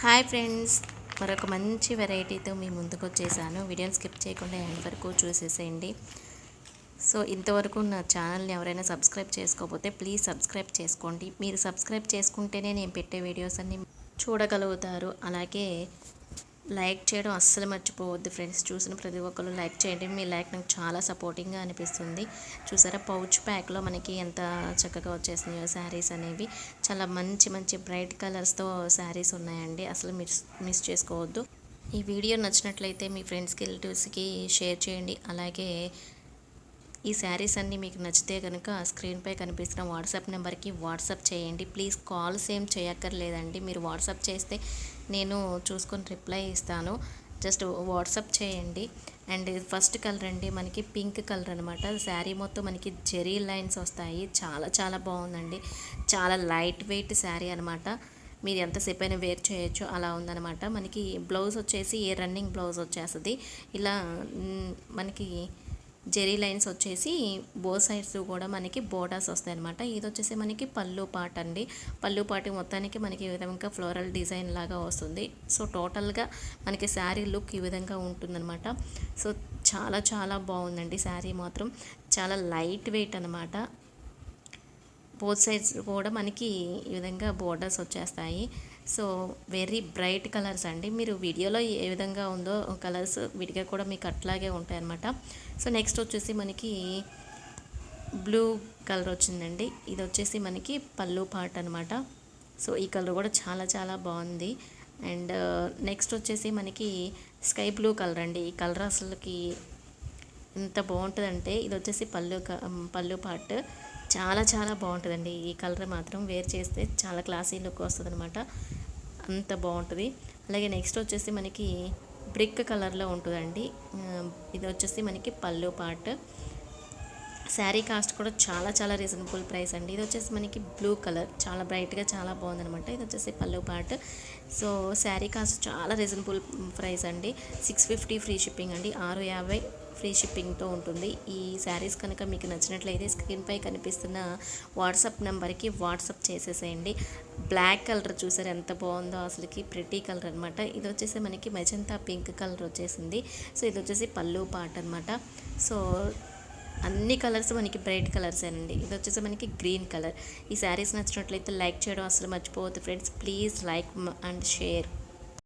Hi friends, మరొక మంచి వెరైటీతో మీ ముందుకు వచ్చేసాను. వీడియోని స్కిప్ చేయకుండా ఎండ్ వరకు చూసేసేయండి. సో ఇంతవరకు నా ఛానల్ని ఎవరైనా సబ్స్క్రైబ్ చేసుకోకపోతే ప్లీజ్ సబ్స్క్రైబ్ చేసుకోండి. మీరు సబ్స్క్రైబ్ చేసుకుంటేనే నేను పెట్టే వీడియోస్ అన్నీ చూడగలుగుతారు. అలాగే లైక్ చేయడం అస్సలు మర్చిపోవద్దు ఫ్రెండ్స్. చూసిన ప్రతి ఒక్కరు లైక్ చేయండి. మీ లైక్ నాకు చాలా సపోర్టింగ్గా అనిపిస్తుంది. చూసారా, పౌచ్ ప్యాక్లో మనకి ఎంత చక్కగా వచ్చేసినాయో శారీస్ అనేవి. చాలా మంచి మంచి బ్రైట్ కలర్స్తో శారీస్ ఉన్నాయండి. అసలు మిస్ చేసుకోవద్దు. ఈ వీడియో నచ్చినట్లయితే మీ ఫ్రెండ్స్కి, రిలేటివ్స్కి షేర్ చేయండి. అలాగే ఈ శారీస్ అన్నీ మీకు నచ్చితే కనుక స్క్రీన్పై కనిపిస్తున్న వాట్సాప్ నెంబర్కి వాట్సాప్ చేయండి. ప్లీజ్ కాల్స్ ఏం చేయక్కర్లేదండి. మీరు వాట్సాప్ చేస్తే నేను చూసుకొని రిప్లై ఇస్తాను. జస్ట్ వాట్సాప్ చేయండి. అండ్ ఫస్ట్ కలర్ అండి, మనకి పింక్ కలర్ అనమాట. శారీ మొత్తం మనకి జెరీ లైన్స్ వస్తాయి. చాలా చాలా బాగుందండి. చాలా లైట్ వెయిట్ శారీ అనమాట. మీరు ఎంతసేపు అయినా వేర్ చేయొచ్చు, అలా ఉందన్నమాట. మనకి బ్లౌజ్ వచ్చేసి రన్నింగ్ బ్లౌజ్ వచ్చేస్తుంది. ఇలా మనకి జెరీ లైన్స్ వచ్చేసి బో సైడ్స్ కూడా మనకి బోర్డర్స్ వస్తాయి అనమాట. ఇది వచ్చేసి మనకి పళ్ళు పాట అండి. పళ్ళు పాట మొత్తానికి మనకి ఈ విధంగా ఫ్లోరల్ డిజైన్ లాగా వస్తుంది. సో టోటల్గా మనకి శారీ లుక్ ఈ విధంగా ఉంటుందన్నమాట. సో చాలా చాలా బాగుందండి. శారీ మాత్రం చాలా లైట్ వెయిట్ అనమాట. బోత్ సైడ్స్ కూడా మనకి ఈ విధంగా బోర్డర్స్ వచ్చేస్తాయి. సో వెరీ బ్రైట్ కలర్స్ అండి. మీరు వీడియోలో ఏ విధంగా ఉందో కలర్స్ విడిగా కూడా మీకు అట్లాగే ఉంటాయి అన్నమాట. సో నెక్స్ట్ వచ్చేసి మనకి బ్లూ కలర్ వచ్చిందండి. ఇది వచ్చేసి మనకి పళ్ళు పాట అనమాట. సో ఈ కలర్ కూడా చాలా చాలా బాగుంది. అండ్ నెక్స్ట్ వచ్చేసి మనకి స్కై బ్లూ కలర్ అండి. ఈ కలర్ అసలుకి ఎంత బాగుంటుందంటే, ఇది వచ్చేసి పళ్ళు పార్ట్ చాలా చాలా బాగుంటుందండి. ఈ కలర్ మాత్రం వేర్ చేస్తే చాలా క్లాసీ లుక్ వస్తుంది అనమాట. అంత బాగుంటుంది. అలాగే నెక్స్ట్ వచ్చేసి మనకి బ్రిక్ కలర్లో ఉంటుందండి. ఇది వచ్చేసి మనకి పళ్ళు పార్ట్. శారీ కాస్ట్ కూడా చాలా చాలా రీజనబుల్ ప్రైస్ అండి. ఇది వచ్చేసి మనకి బ్లూ కలర్, చాలా బ్రైట్గా చాలా బాగుందనమాట. ఇది వచ్చేసి పళ్ళు పార్ట్. సో శారీ కాస్ట్ చాలా రీజనబుల్ ప్రైస్ అండి. 650 ఫ్రీ షిప్పింగ్ అండి. 650 ఫ్రీ షిప్పింగ్తో ఉంటుంది. ఈ శారీస్ కనుక మీకు నచ్చినట్లయితే స్క్రీన్పై కనిపిస్తున్న వాట్సాప్ నెంబర్కి వాట్సాప్ చేసేసేయండి. బ్లాక్ కలర్ చూసారు ఎంత బాగుందో, అసలుకి ప్రిటీ కలర్ అనమాట. ఇది వచ్చేసి మనకి మెజంతా పింక్ కలర్ వచ్చేసింది. సో ఇది వచ్చేసి పళ్ళు పార్ట్ అనమాట. సో అన్ని కలర్స్ మనకి బ్రైట్ కలర్స్ అండి. ఇది వచ్చేసి మనకి గ్రీన్ కలర్. ఈ శారీస్ నచ్చినట్లయితే లైక్ చేయడం అసలు మర్చిపోవద్దు friends. Please like and share.